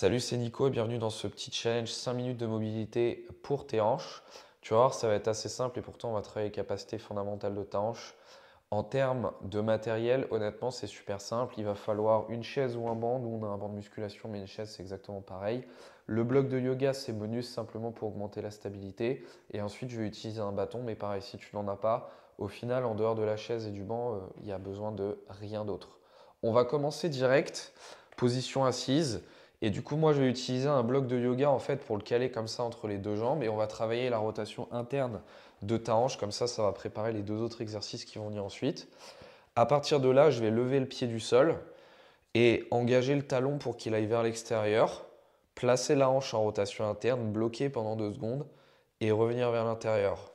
Salut, c'est Nico et bienvenue dans ce petit challenge 5 minutes de mobilité pour tes hanches. Tu vas voir, ça va être assez simple et pourtant on va travailler les capacités fondamentales de ta hanche. En termes de matériel, honnêtement, c'est super simple. Il va falloir une chaise ou un banc. Nous, on a un banc de musculation, mais une chaise, c'est exactement pareil. Le bloc de yoga, c'est bonus simplement pour augmenter la stabilité. Et ensuite, je vais utiliser un bâton, mais pareil, si tu n'en as pas, au final, en dehors de la chaise et du banc, il y a besoin de rien d'autre. On va commencer direct, position assise. Et du coup, moi, je vais utiliser un bloc de yoga en fait pour le caler comme ça entre les deux jambes. Et on va travailler la rotation interne de ta hanche. Comme ça va préparer les deux autres exercices qui vont venir ensuite. À partir de là, je vais lever le pied du sol et engager le talon pour qu'il aille vers l'extérieur. Placer la hanche en rotation interne, bloquer pendant 2 secondes et revenir vers l'intérieur.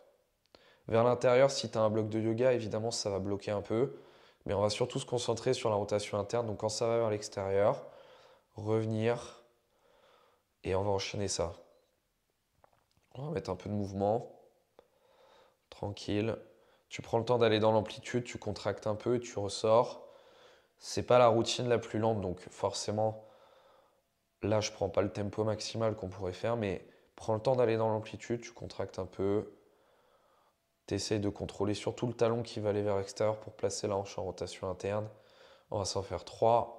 Vers l'intérieur, si tu as un bloc de yoga, évidemment, ça va bloquer un peu. Mais on va surtout se concentrer sur la rotation interne. Donc quand ça va vers l'extérieur, revenir et on va enchaîner ça. On va mettre un peu de mouvement. Tranquille. Tu prends le temps d'aller dans l'amplitude, tu contractes un peu et tu ressors. C'est pas la routine la plus lente, donc forcément, là, je prends pas le tempo maximal qu'on pourrait faire, mais prends le temps d'aller dans l'amplitude, tu contractes un peu. Tu essaies de contrôler surtout le talon qui va aller vers l'extérieur pour placer la hanche en rotation interne. On va s'en faire 3.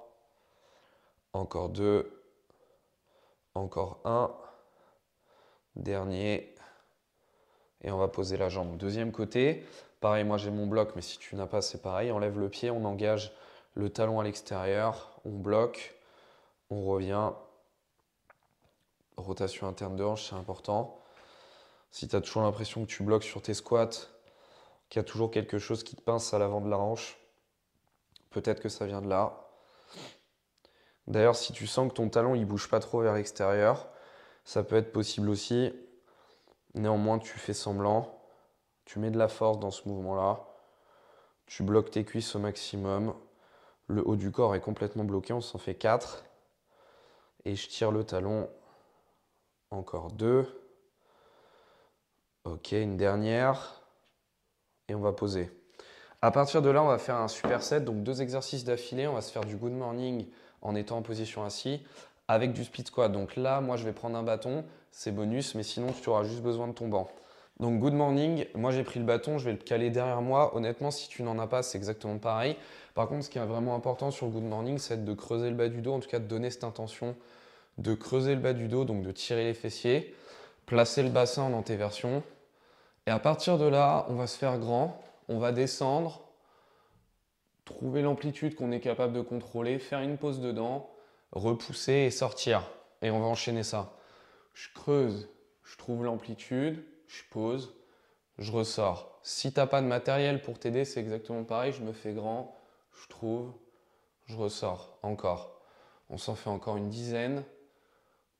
Encore 2. Encore un. Dernier. Et on va poser la jambe. Deuxième côté, pareil, moi j'ai mon bloc, mais si tu n'as pas, c'est pareil. On lève le pied, on engage le talon à l'extérieur, on bloque, on revient. Rotation interne de hanche, c'est important. Si tu as toujours l'impression que tu bloques sur tes squats, qu'il y a toujours quelque chose qui te pince à l'avant de la hanche, peut-être que ça vient de là. D'ailleurs, si tu sens que ton talon il bouge pas trop vers l'extérieur, ça peut être possible aussi. Néanmoins, tu fais semblant. Tu mets de la force dans ce mouvement-là. Tu bloques tes cuisses au maximum. Le haut du corps est complètement bloqué. On s'en fait 4. Et je tire le talon. Encore 2. Ok, une dernière. Et on va poser. À partir de là, on va faire un superset. Donc 2 exercices d'affilée. On va se faire du good morning en étant en position assis avec du split squat. Donc là, moi, je vais prendre un bâton. C'est bonus, mais sinon, tu auras juste besoin de ton banc. Donc good morning, moi j'ai pris le bâton, je vais le caler derrière moi. Honnêtement, si tu n'en as pas, c'est exactement pareil. Par contre, ce qui est vraiment important sur le good morning, c'est de creuser le bas du dos, en tout cas de donner cette intention de creuser le bas du dos, donc de tirer les fessiers, placer le bassin en antéversion. Et à partir de là, on va se faire grand, on va descendre, trouver l'amplitude qu'on est capable de contrôler, faire une pause dedans, repousser et sortir. Et on va enchaîner ça. Je creuse, je trouve l'amplitude, je pose, je ressors. Si tu n'as pas de matériel pour t'aider, c'est exactement pareil. Je me fais grand, je trouve, je ressors. Encore. On s'en fait encore une dizaine.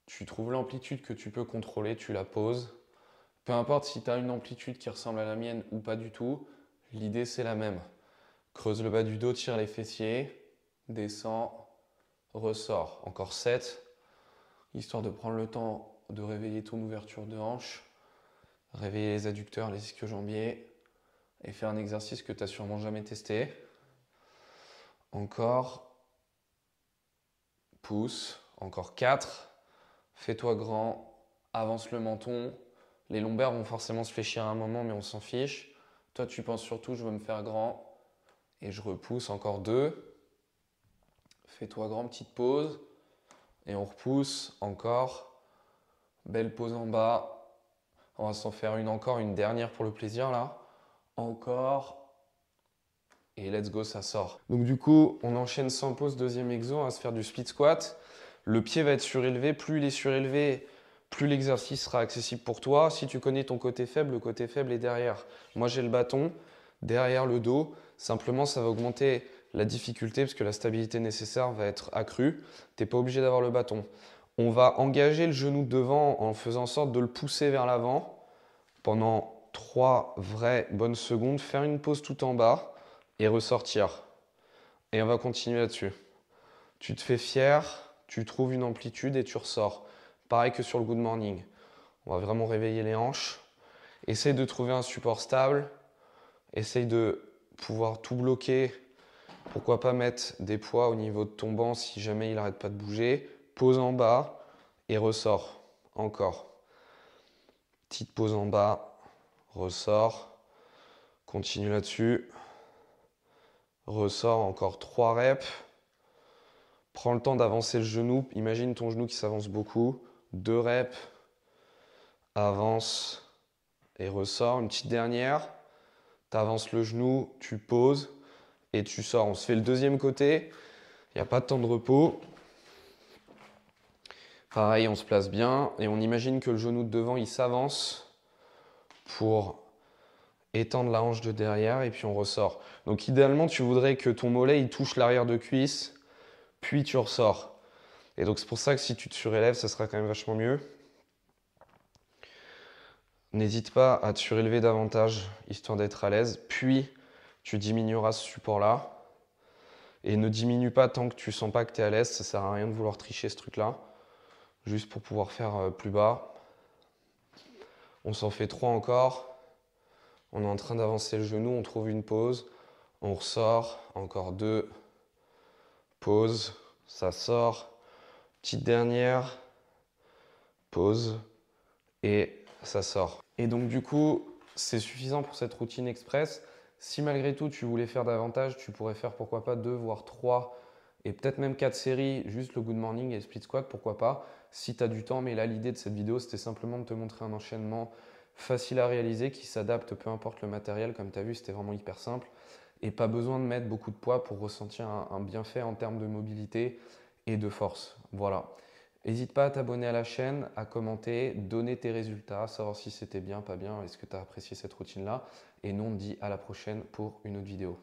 Tu trouves l'amplitude que tu peux contrôler, tu la poses. Peu importe si tu as une amplitude qui ressemble à la mienne ou pas du tout, l'idée c'est la même. Creuse le bas du dos, tire les fessiers, descends, ressors. Encore 7, histoire de prendre le temps de réveiller ton ouverture de hanche, réveiller les adducteurs, les ischio-jambiers et faire un exercice que tu n'as sûrement jamais testé. Encore, pousse, encore 4, fais-toi grand, avance le menton. Les lombaires vont forcément se fléchir à un moment, mais on s'en fiche. Toi, tu penses surtout, je veux me faire grand. Et je repousse, encore 2. Fais-toi grand, petite pause. Et on repousse, encore. Belle pause en bas. On va s'en faire encore, une dernière pour le plaisir, là. Encore. Et let's go, ça sort. Donc du coup, on enchaîne sans pause, deuxième exo, on va se faire du split squat. Le pied va être surélevé. Plus il est surélevé, plus l'exercice sera accessible pour toi. Si tu connais ton côté faible, le côté faible est derrière. Moi, j'ai le bâton derrière le dos. Simplement, ça va augmenter la difficulté parce que la stabilité nécessaire va être accrue. Tu n'es pas obligé d'avoir le bâton. On va engager le genou de devant en faisant en sorte de le pousser vers l'avant pendant 3 vraies bonnes secondes. Faire une pause tout en bas et ressortir. Et on va continuer là-dessus. Tu te fais fier, tu trouves une amplitude et tu ressors. Pareil que sur le good morning. On va vraiment réveiller les hanches. Essaye de trouver un support stable. Essaye de pouvoir tout bloquer. Pourquoi pas mettre des poids au niveau de ton banc si jamais il n'arrête pas de bouger. Pose en bas. et ressort. Encore. Petite pause en bas, ressort. Continue là-dessus. Ressort, encore 3 reps. Prends le temps d'avancer le genou. Imagine ton genou qui s'avance beaucoup. 2 reps. Avance et ressort. Une petite dernière. Tu avances le genou, tu poses et tu sors. On se fait le deuxième côté. Il n'y a pas de temps de repos. Pareil, on se place bien et on imagine que le genou de devant, il s'avance pour étendre la hanche de derrière et puis on ressort. Donc idéalement, tu voudrais que ton mollet, il touche l'arrière de cuisse, puis tu ressors. Et donc c'est pour ça que si tu te surélèves, ça sera quand même vachement mieux. N'hésite pas à te surélever davantage, histoire d'être à l'aise. Puis, tu diminueras ce support-là. Et ne diminue pas tant que tu sens pas que tu es à l'aise. Ça sert à rien de vouloir tricher ce truc-là. Juste pour pouvoir faire plus bas. On s'en fait 3 encore. On est en train d'avancer le genou. On trouve une pause. On ressort. Encore 2. Pause. Ça sort. Petite dernière. Pause. Et ça sort. Et donc du coup, c'est suffisant pour cette routine express. Si malgré tout tu voulais faire davantage, tu pourrais faire pourquoi pas 2 voire 3 et peut-être même 4 séries, juste le good morning et le split squat, pourquoi pas, si tu as du temps. Mais là, l'idée de cette vidéo, c'était simplement de te montrer un enchaînement facile à réaliser qui s'adapte peu importe le matériel. Comme tu as vu, c'était vraiment hyper simple et pas besoin de mettre beaucoup de poids pour ressentir un bienfait en termes de mobilité et de force. Voilà. N'hésite pas à t'abonner à la chaîne, à commenter, donner tes résultats, savoir si c'était bien, pas bien, est-ce que tu as apprécié cette routine-là. Et nous, on te dit à la prochaine pour une autre vidéo.